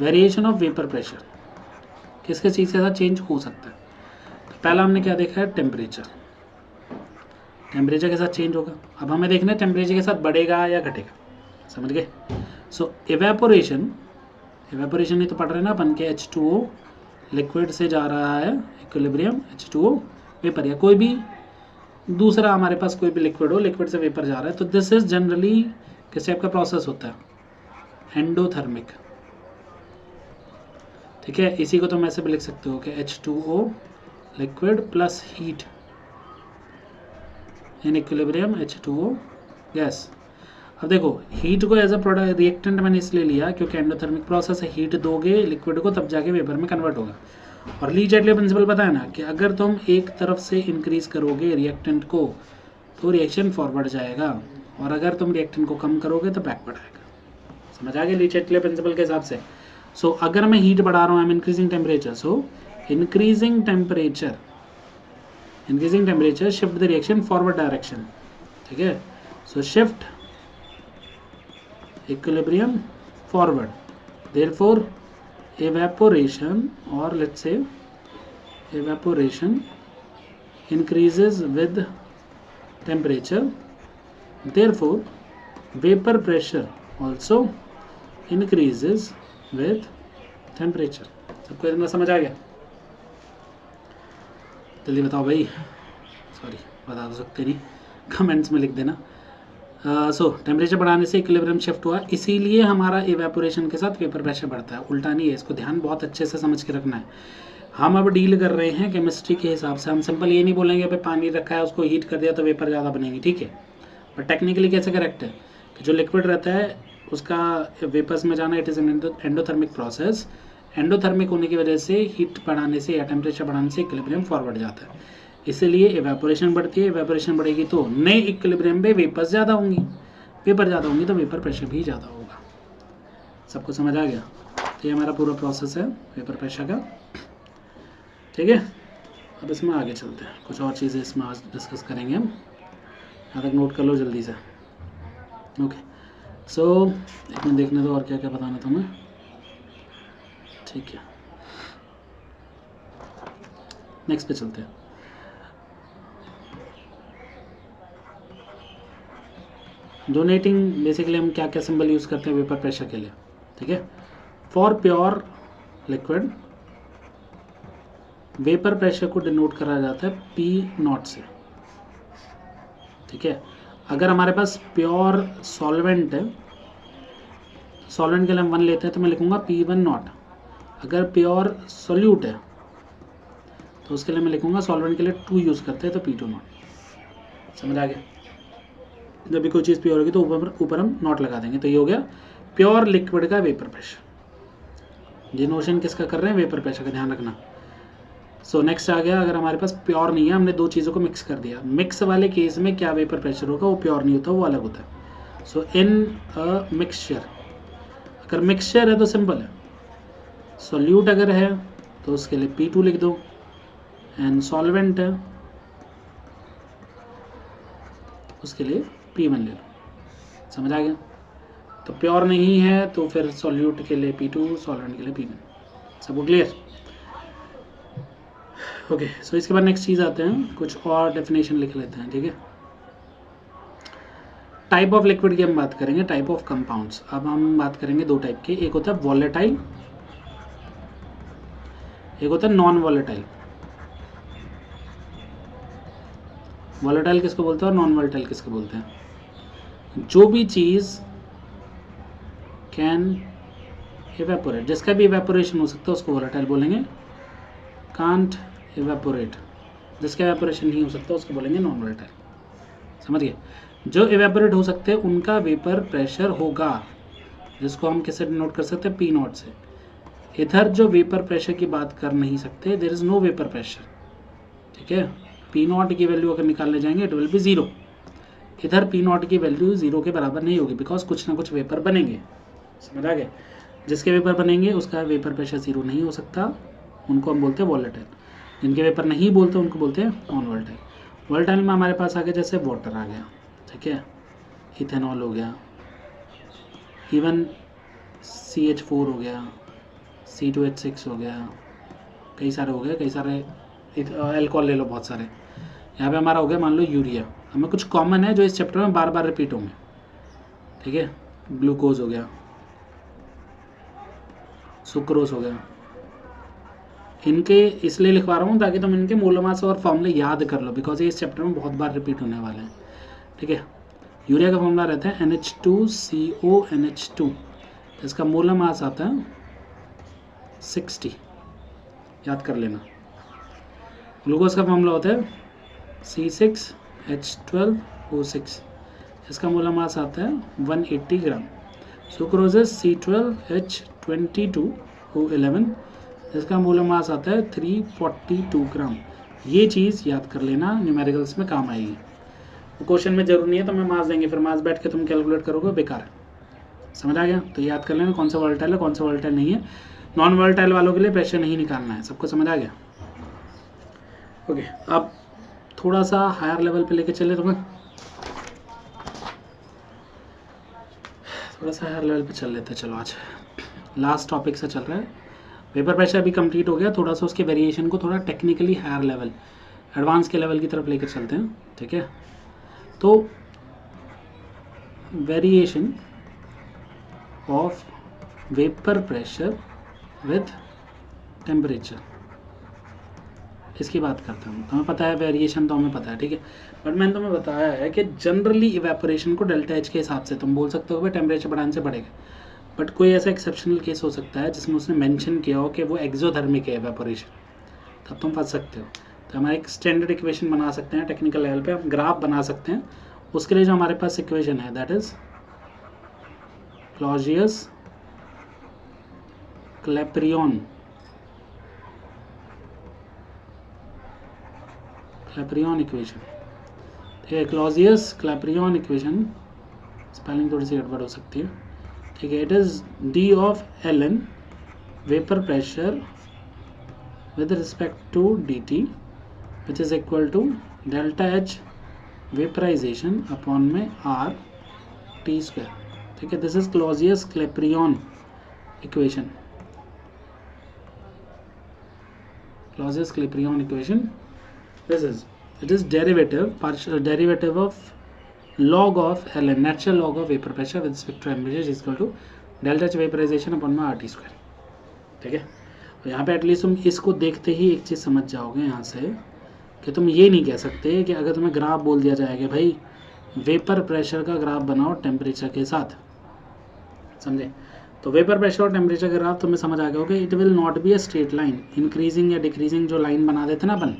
Variation of vapour pressure किसके चीज़ के साथ चेंज हो सकता है? तो पहला हमने क्या देखा है, टेम्परेचर। टेम्परेचर के साथ चेंज होगा। अब हमें देखना है टेम्परेचर के साथ बढ़ेगा या घटेगा, समझ गए? सो इवेपोरेशन ही तो पढ़ रहे हैं ना अपन के, H2O लिक्विड से जा रहा है इक्विलिब्रियम H2O वेपर, या कोई भी दूसरा हमारे पास कोई भी लिक्विड हो, लिक्विड से वेपर जा रहा है, तो दिस इज जनरली किस टाइप का प्रोसेस होता है, एंडोथर्मिक। ठीक है, इसी को तुम ऐसे भी लिख सकते हो कि H2O liquid plus heat in equilibrium H2O gas. अब देखो हीट को एज अ प्रोडक्ट रिएक्टेंट मैंने इसलिए लिया क्योंकि एंडोथर्मिक प्रोसेस है, हीट दोगे लिक्विड को तब जाके वेपर में कन्वर्ट होगा। और ली चैटले प्रिंसिपल पता है ना कि अगर तुम एक तरफ से इंक्रीज करोगे रिएक्टेंट को तो रिएक्शन फॉरवर्ड जाएगा, और अगर तुम रिएक्टेंट को कम करोगे तो बैकवर्ड आएगा। समझ आ गया ली चैटले प्रिंसिपल के हिसाब से? सो अगर मैं हीट बढ़ा रहा हूँ, I am increasing temperature, so increasing temperature shift the reaction forward direction. ठीक है, सो shift equilibrium forward, therefore evaporation, or let's say evaporation increases with temperature, therefore vapor pressure also increases with temperature। सबको इतना समझ आ गया? जल्दी बताओ भाई, सॉरी बता तो सकते नहीं, कमेंट्स में लिख देना। सो टेम्परेचर बढ़ाने से इक्विलिब्रियम शिफ्ट हुआ, इसीलिए हमारा इवेपोरेशन के साथ वेपर प्रेशर बढ़ता है, उल्टा नहीं है। इसको ध्यान बहुत अच्छे से समझ के रखना है। हम अब डील कर रहे हैं केमिस्ट्री के हिसाब से, हम सिंपल ये नहीं बोलेंगे भाई पानी रखा है उसको हीट कर दिया तो वेपर ज़्यादा बनेगी, ठीक है, बट टेक्निकली कैसे करेक्ट है कि जो लिक्विड रहता है उसका वेपर्स में जाना, it is an endothermic process. Endothermic होने की वजह से हीट बढ़ाने से या टेम्परेचर बढ़ाने से इक्विलिब्रियम फॉरवर्ड जाता है, इसलिए इवेपोरेशन बढ़ती है। इवेपोरेशन बढ़ेगी तो नए इक्विलिब्रियम में वेपर ज़्यादा होंगी, तो वेपर प्रेशर भी ज़्यादा होगा। सबको समझ आ गया? तो ये हमारा पूरा प्रोसेस है वेपर प्रेशर का, ठीक है। अब इसमें आगे चलते हैं, कुछ और चीज़ें इसमें आज डिस्कस करेंगे हम, यहाँ तक नोट कर लो जल्दी से। ओके, सो एक मिनट देखने दो और क्या क्या बताना तुम्हें, ठीक है। नेक्स्ट पे चलते हैं। डोनेटिंग बेसिकली हम क्या क्या सिंबल यूज़ करते हैं वेपर प्रेशर के लिए, ठीक है। For pure liquid vapour pressure को डिनोट करा जाता है P0 से, ठीक है। अगर हमारे पास प्योर सॉल्वेंट है, सॉल्वेंट के लिए हम 1 लेते हैं तो मैं लिखूंगा P1 अगर प्योर सोल्यूट है तो उसके लिए मैं लिखूंगा, सॉल्वेंट के लिए 2 यूज़ करते हैं तो P2 समझ आ गया? जब भी कोई चीज़ प्योर होगी तो ऊपर हम नॉट लगा देंगे, तो ये हो गया प्योर लिक्विड का वेपर प्रेशर। डिनोशन किसका कर रहे हैं, वेपर प्रेशर का, ध्यान रखना। सो नेक्स्ट आ गया, अगर हमारे पास प्योर नहीं है, हमने 2 चीज़ों को मिक्स कर दिया, मिक्स वाले केस में क्या वेपर प्रेशर होगा, वो प्योर नहीं होता, वो अलग होता है। सो इन अ मिक्सचर, अगर मिक्सचर है तो सिंपल है, सोल्यूट अगर है तो उसके लिए P2 लिख दो, एंड सॉल्वेंट है उसके लिए P1 ले लो। समझ आ गया? तो प्योर नहीं है तो फिर सॉल्यूट के लिए P2, सॉल्वेंट के लिए P1। सबको क्लियर? ओके, सो इसके बाद नेक्स्ट चीज़ आते हैं, कुछ और डेफिनेशन लिख लेते हैं, ठीक है। टाइप ऑफ लिक्विड की हम बात करेंगे, टाइप ऑफ कंपाउंड्स। अब हम बात करेंगे 2 टाइप के, एक होता है वॉलेटाइल, एक होता है नॉन वॉलेटाइल। वॉलेटाइल किसको बोलते हैं और नॉन वॉलेटाइल किसको बोलते हैं? जो भी चीज़ कैन इवेपोरेट, जिसका भी इवेपोरेशन हो सकता है उसको वॉलेटाइल बोलेंगे। कांट इवेपोरेट, जिसका इवेपोरेशन नहीं हो सकता उसको बोलेंगे नॉन वॉलेटाइल। समझ गए? जो इवेपोरेट हो सकते हैं उनका वेपर प्रेशर होगा, जिसको हम किससे डिनोट कर सकते हैं, P0 से। इधर जो वेपर प्रेशर की बात कर नहीं सकते, there is no vapour pressure, ठीक है। P0 की वैल्यू अगर निकालने जाएंगे इट विल बी 0। इधर P0 की वैल्यू 0 के बराबर नहीं होगी, बिकॉज कुछ ना कुछ वेपर बनेंगे। समझ आ गए? जिसके वेपर बनेंगे उसका वेपर प्रेशर 0 नहीं हो सकता, उनको हम बोलते हैं वॉलेटाइल। जिनके वेपर नहीं बोलते उनको बोलते हैं नॉन वॉलेटाइल। वॉलेटाइल में हमारे पास आ गया जैसे वाटर आ गया, ठीक है, इथेनॉल हो गया, इवन CH4 हो गया, C2H6 हो गया, कई सारे हो गए, कई सारे अल्कोहल ले लो बहुत सारे। यहाँ पे हमारा हो गया मान लो यूरिया। हमें कुछ कॉमन है जो इस चैप्टर में बार बार रिपीट होंगे, ठीक है। ग्लूकोज हो गया, सुक्रोज हो गया। इनके इसलिए लिखवा रहा हूँ ताकि तुम इनके मूलमास और फॉर्मूले याद कर लो, बिकॉज ये इस चैप्टर में बहुत बार रिपीट होने वाले हैं, ठीक है। यूरिया का फॉर्मूला रहता है NH2CONH2, इसका मूलमास आता है 60, याद कर लेना। ग्लूकोज का फॉर्मूला होता है C6H12O6, इसका मूलमास आता है 180 ग्राम। सुक्रोज C12H22O11, इसका मूलमास आता है 342 ग्राम। ये चीज़ याद कर लेना, न्यूमेरिकल्स में काम आएगी। क्वेश्चन में जरूर नहीं है तो मैं मास देंगे, फिर मास बैठ के तुम कैलकुलेट करोगे, बेकार है। समझ आ गया? तो याद कर लेना कौन सा वोलेटाइल है, कौन सा वोलेटाइल नहीं है। नॉन वोलेटाइल वालों के लिए प्रेशर नहीं निकालना है। सबको समझ आ गया? ओके, अब थोड़ा सा हायर लेवल पे लेके चले तुम्हें, थोड़ा सा हायर लेवल पे चल लेते हैं। चलो आज लास्ट टॉपिक से चल रहा है। वेपर प्रेशर अभी कंप्लीट हो गया, थोड़ा सा उसके वेरिएशन को थोड़ा टेक्निकली हायर लेवल, एडवांस के लेवल की तरफ लेकर चलते हैं, ठीक है। तो variation of vapour pressure with temperature, इसकी बात करता हूँ। तुम्हें पता है वेरिएशन तो हमें पता है, ठीक है। बट मैंने तुम्हें बताया है कि जनरली इवेपोरेशन को डेल्टा एच के हिसाब से तुम बोल सकते हो कि टेम्परेचर बढ़ाने से बढ़ेगा। बट कोई ऐसा एक्सेप्शनल केस हो सकता है जिसमें उसने मेंशन किया हो कि वो एक्सोथर्मिक है इवेपोरेशन, तब तुम फंस सकते हो। तो हमारे एक स्टैंडर्ड इक्वेशन बना सकते हैं, टेक्निकल लेवल पे हम ग्राफ बना सकते हैं। उसके लिए जो हमारे पास इक्वेशन है that is Clausius Clapeyron equation, ठीक है। क्लॉजियस क्लैपेरियन इक्वेशन, स्पेलिंग थोड़ी सी गड़बड़ हो सकती है, ठीक है। It is D of Ln vapour pressure with respect to dt which is equal to delta H vaporization upon में R T square, ठीक है। This is Clausius Clapeyron equation, Clausius Clapeyron equation. This is it is derivative of log of Ln, natural log of vapor pressure with respect to temperature is equal to delta H vaporization upon में RT square, ठीक है। तो यहाँ पे at least तुम इसको देखते ही एक चीज़ समझ जाओगे यहाँ से कि तुम ये नहीं कह सकते कि अगर तुम्हें ग्राफ बोल दिया जाएगा भाई वेपर प्रेशर का ग्राफ बनाओ टेम्परेचर के साथ, समझे। तो वेपर प्रेशर और टेम्परेचर का ग्राफ तुम्हें समझ आ गया होगा। It will not be a straight line, increasing या डिक्रीजिंग जो लाइन बना देते ना अपन।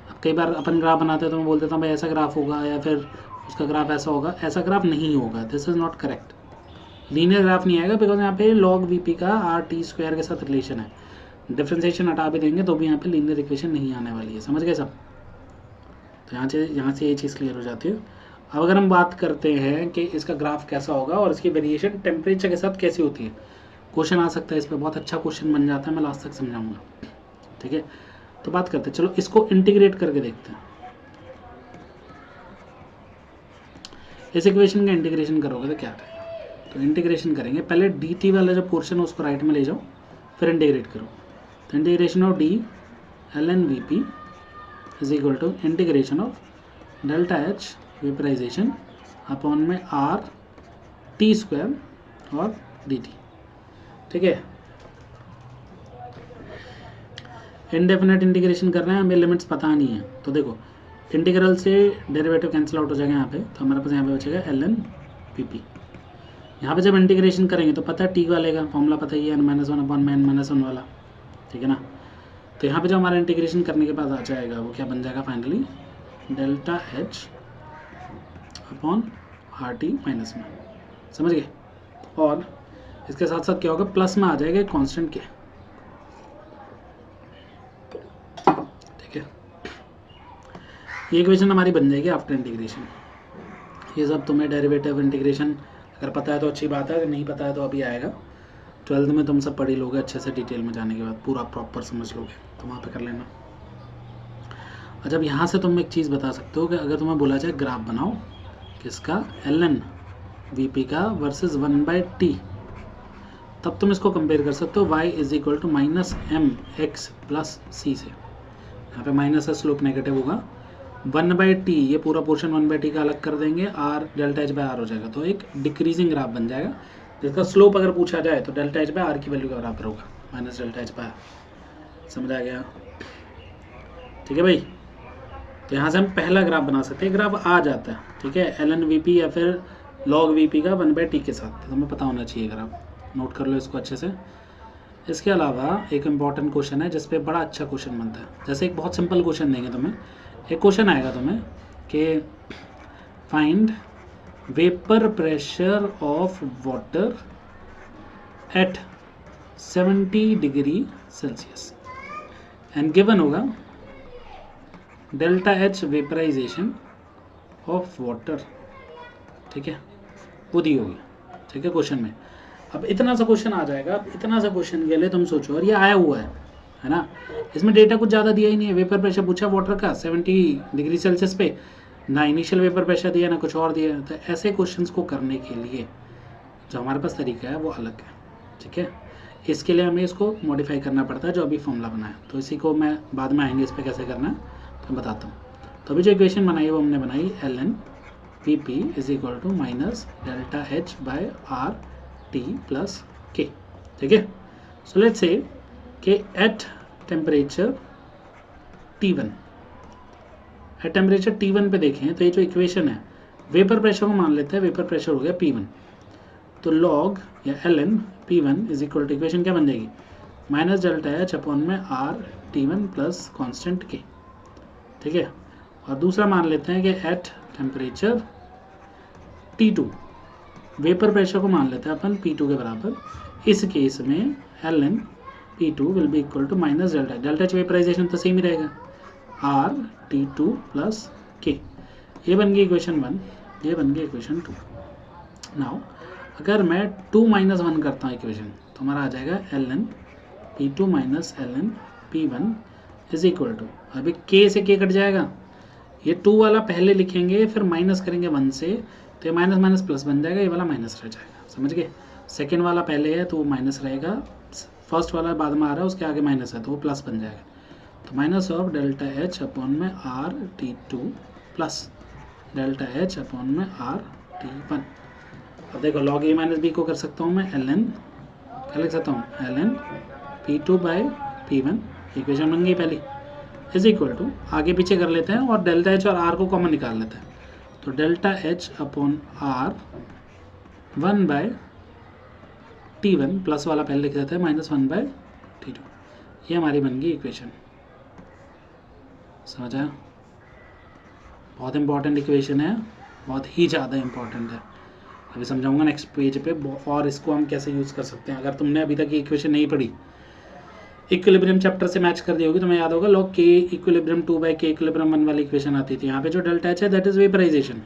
अब कई बार अपन ग्राफ बनाते हैं तो मैं बोल देता हूँ भाई ऐसा ग्राफ होगा या फिर उसका ग्राफ ऐसा होगा, ऐसा ग्राफ नहीं होगा। This is not correct. Linear graph नहीं आएगा बिकॉज यहाँ पे लॉग वीपी का RT स्क्वायर के साथ रिलेशन है। डिफ्रेंशिएशन हटा भी देंगे तो भी यहाँ पे लीनियर इक्वेशन नहीं आने वाली है, समझ गए सब। तो यहाँ से ये चीज़ क्लियर हो जाती है। अब अगर हम बात करते हैं कि इसका ग्राफ कैसा होगा और इसकी वेरिएशन टेम्परेचर के साथ कैसी होती है, क्वेश्चन आ सकता है इस पर, बहुत अच्छा क्वेश्चन बन जाता है, मैं लास्ट तक समझाऊंगा, ठीक है। तो बात करते हैं, चलो इसको इंटीग्रेट करके देखते हैं। इस इक्वेशन का इंटीग्रेशन करोगे तो क्या आएगा? तो इंटीग्रेशन करेंगे, पहले dt वाला जो पोर्शन है उसको राइट में ले जाओ, फिर इंटीग्रेट करो। तो integration of d Ln Vp is equal to integration of delta H vaporisation upon में R T स्क्वायर और dt, ठीक है। इनडेफिनेट इंटीग्रेशन कर रहे हैं, हमें लिमिट्स पता नहीं है। तो देखो इंटीग्रल से डेरिवेटिव कैंसिल आउट हो जाएगा यहाँ पे, तो हमारे पास यहाँ पे बचेगा Ln Vp। यहाँ पे जब इंटीग्रेशन करेंगे तो पता है टी वाले का फॉर्मूला पता ही है, n-1 अपॉन में n-1 वाला, ठीक है ना। तो यहाँ पे जब हमारा इंटीग्रेशन करने के बाद आ जाएगा वो क्या बन जाएगा finally, delta H upon RT minus में, समझ गए। और इसके साथ साथ क्या होगा, प्लस में आ जाएगा कांस्टेंट के, ठीक है। ये इक्वेशन हमारी बन जाएगी आफ्टर इंटीग्रेशन। ये सब तुम्हें डेरिवेटिव इंटीग्रेशन अगर पता है तो अच्छी बात है, अगर नहीं पता है तो अभी आएगा 12th में, तुम सब पढ़ ही लोगे अच्छे से, डिटेल में जाने के बाद पूरा प्रॉपर समझ लोगे, तो वहाँ पे कर लेना। और जब यहाँ से तुम एक चीज़ बता सकते हो कि अगर तुम्हें बोला जाए ग्राफ बनाओ किसका, Ln Vp का वर्सेस 1/T, तब तुम इसको कंपेयर कर सकते हो y is equal to minus m x plus c से। यहाँ पे माइनस है, स्लोप नेगेटिव होगा। 1/t, ये पूरा पोर्शन 1/t का अलग कर देंगे, r delta H by R हो जाएगा, तो एक डिक्रीजिंग ग्राफ बन जाएगा जिसका स्लोप अगर पूछा जाए तो डेल्टा एच बाय आर की वैल्यू के बराबर होगा, minus delta H by R. समझ आ गया? ठीक है भाई। तो यहाँ से हम पहला ग्राफ बना सकते हैं, ग्राफ आ जाता है, ठीक है, ln/vp या फिर log/vp का 1/t के साथ, तो हमें पता होना चाहिए ग्राफ, नोट कर लो इसको अच्छे से। इसके अलावा एक इम्पॉर्टेंट क्वेश्चन है जिसपे बड़ा अच्छा क्वेश्चन बनता है। जैसे एक बहुत सिंपल क्वेश्चन देंगे तुम्हें, एक क्वेश्चन आएगा तुम्हें कि find vapour pressure of water at 70 degree Celsius and given होगा delta H vaporisation of water, ठीक है, वो दी होगी, ठीक है, क्वेश्चन में। अब इतना सा क्वेश्चन आ जाएगा, अब इतना सा क्वेश्चन के लिए तुम सोचो, और ये आया हुआ है ना, इसमें डेटा कुछ ज़्यादा दिया ही नहीं है। वेपर प्रेशर पूछा वाटर का 70 डिग्री सेल्सियस पे, ना इनिशियल वेपर प्रेशर दिया ना कुछ और दिया। तो ऐसे क्वेश्चंस को करने के लिए जो हमारे पास तरीका है वो अलग है, ठीक है। इसके लिए हमें इसको मॉडिफाई करना पड़ता है, जो अभी फॉर्मूला बना है, तो इसी को मैं बाद में आएंगे इस पर कैसे करना है तो मैं बताता हूँ। तो अभी जो इक्वेशन बनाई है वो हमने बनाई ln/Vp is equal to minus delta H by R T plus K, ठीक है। सो लेट्स से कि at temperature T1, at temperature T1 पे देखें तो ये जो इक्वेशन है, वेपर प्रेशर को मान लेते हैं, वेपर प्रेशर हो गया P1, तो लॉग या ln P1 is equal to equation क्या बन जाएगी, माइनस डेल्टा एच अपॉन में R T1 plus constant K, ठीक है। और दूसरा मान लेते हैं कि at temperature T2, vapour pressure को मान लेते हैं अपन P2 के बराबर। इस केस में ln P2 will be equal to minus delta, delta H vaporisation तो सेम ही रहेगा, आर T2 प्लस के। ये बन गई इक्वेशन 1, ये बन गई इक्वेशन 2। नाउ अगर मैं 2 - 1 करता हूँ इक्वेशन, तो हमारा आ जाएगा ln P2 minus ln P1 is equal to, अभी k से k कट जाएगा, ये 2 वाला पहले लिखेंगे फिर माइनस करेंगे 1 से, तो ये माइनस माइनस प्लस बन जाएगा, ये वाला माइनस रह जाएगा, समझ गए। सेकेंड वाला पहले है तो वो माइनस रहेगा, फर्स्ट वाला बाद में आ रहा है उसके आगे माइनस है तो वो प्लस बन जाएगा। तो minus of delta H upon में R T2 plus delta H upon में आर T1। अब देखो लॉग ए माइनस बी को कर सकता हूँ मैं ln, क्या लिख सकता हूँ, ln P2 by P1, equation बन गई पहली, इज इक्वल टू, आगे पीछे कर लेते हैं और डेल्टा एच और आर को कॉमन निकाल लेते हैं, तो delta H upon R 1/T1 plus वाला पहले लिख देते हैं माइनस 1/T2, ये हमारी बन गई इक्वेशन। समझ आया? बहुत इंपॉर्टेंट इक्वेशन है, बहुत ही ज़्यादा इंपॉर्टेंट है, अभी समझाऊंगा नेक्स्ट पेज पे, और इसको हम कैसे यूज़ कर सकते हैं। अगर तुमने अभी तक ये इक्वेशन नहीं पढ़ी, इक्विलिब्रियम चैप्टर से मैच कर दी होगी, तुम्हें याद होगा log k equilibrium 2/k equilibrium 1 वाली इक्वेशन आती थी। यहाँ पे जो डेल्टा एच है दैट इज वेपराइजेशन,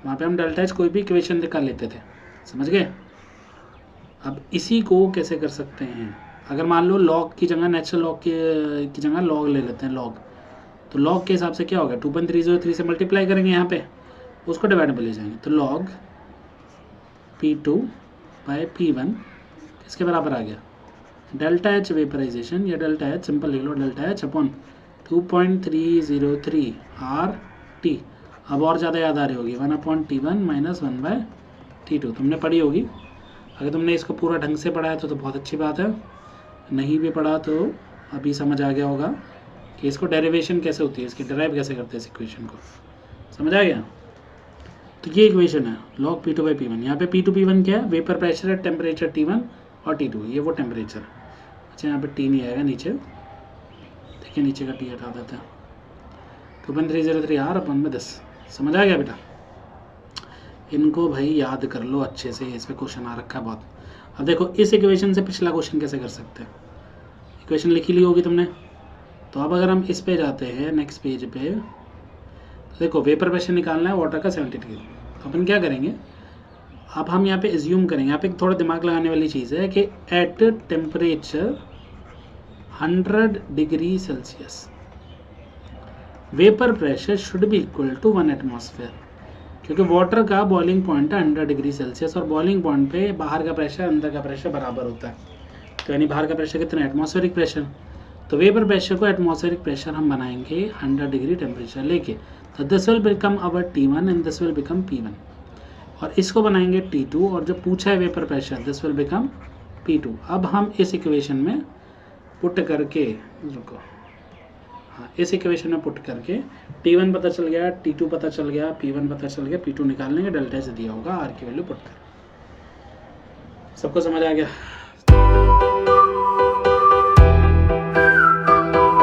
वहाँ पे हम डेल्टा एच कोई भी इक्वेशन निकाल लेते थे, समझ गए। अब इसी को कैसे कर सकते हैं, अगर मान लो log की जगह नेचुरल log की जगह log ले लेते हैं, log, तो log के हिसाब से क्या होगा, 2.303 से मल्टीप्लाई करेंगे यहाँ पे, उसको डिवाइडेबल ले जाएंगे, तो log P2 बाई P1 किसके बराबर आ गया, डेल्टा एच वेपराइजेशन, या डेल्टा एच सिंपल लिख लो, delta H upon 2.303 R T. अब और ज़्यादा याद आ रही होगी, 1/T1 माइनस 1/T2, तुमने पढ़ी होगी। अगर तुमने इसको पूरा ढंग से पढ़ा है तो बहुत अच्छी बात है, नहीं भी पढ़ा तो अभी समझ आ गया होगा कि इसको डेरिवेशन कैसे होती है, इसकी डिराइव कैसे करते हैं इस इक्वेशन को, समझ आ गया। तो ये इक्वेशन है log P2 बाई P1, यहाँ पे P2 P1 क्या है, वेपर प्रेशर है, टेम्परेचर T1 और T2, ये वो टेम्परेचर। अच्छा यहाँ पे T नहीं आएगा नीचे, ठीक है, नीचे का T हटा देते हैं, 2.303 आर अपन में 10। समझ आ गया बेटा, इनको भाई याद कर लो अच्छे से, इस पर क्वेश्चन आ रखा है बहुत। अब देखो इस इक्वेशन से पिछला क्वेश्चन कैसे कर सकते हैं, इक्वेशन लिखी ली होगी तुमने, तो अब अगर हम इस पे जाते हैं नेक्स्ट पेज पे, तो देखो वेपर प्रेशर निकालना है वाटर का 70 डिग्री, तो अपन क्या करेंगे, अब हम यहाँ पे एज्यूम करेंगे, यहाँ पे थोड़ा दिमाग लगाने वाली चीज़ है कि at temperature 100 degree Celsius vapour pressure should be equal to 1 atmosphere, क्योंकि वाटर का बॉइलिंग पॉइंट है 100 डिग्री सेल्सियस और बॉइलिंग पॉइंट पे बाहर का प्रेशर अंदर का प्रेशर बराबर होता है। तो यानी बाहर का प्रेशर कितना है, एटमॉस्फेरिक प्रेशर। तो वेपर प्रेशर को एटमॉस्फेरिक प्रेशर हम बनाएंगे 100 डिग्री टेम्परेचर लेके। तो this will become our T1 and this will become P1 और इसको बनाएंगे T2 और जो पूछा है vapour pressure this will become P2। अब हम इस इक्वेशन में पुट करके, रुको, हाँ इस इक्वेशन में पुट करके T1 पता चल गया, T2 पता चल गया, P1 पता चल गया, P2 निकाल लेंगे, डेल्टा से दिया होगा, R की वैल्यू पुट कर। सबको समझ आ गया?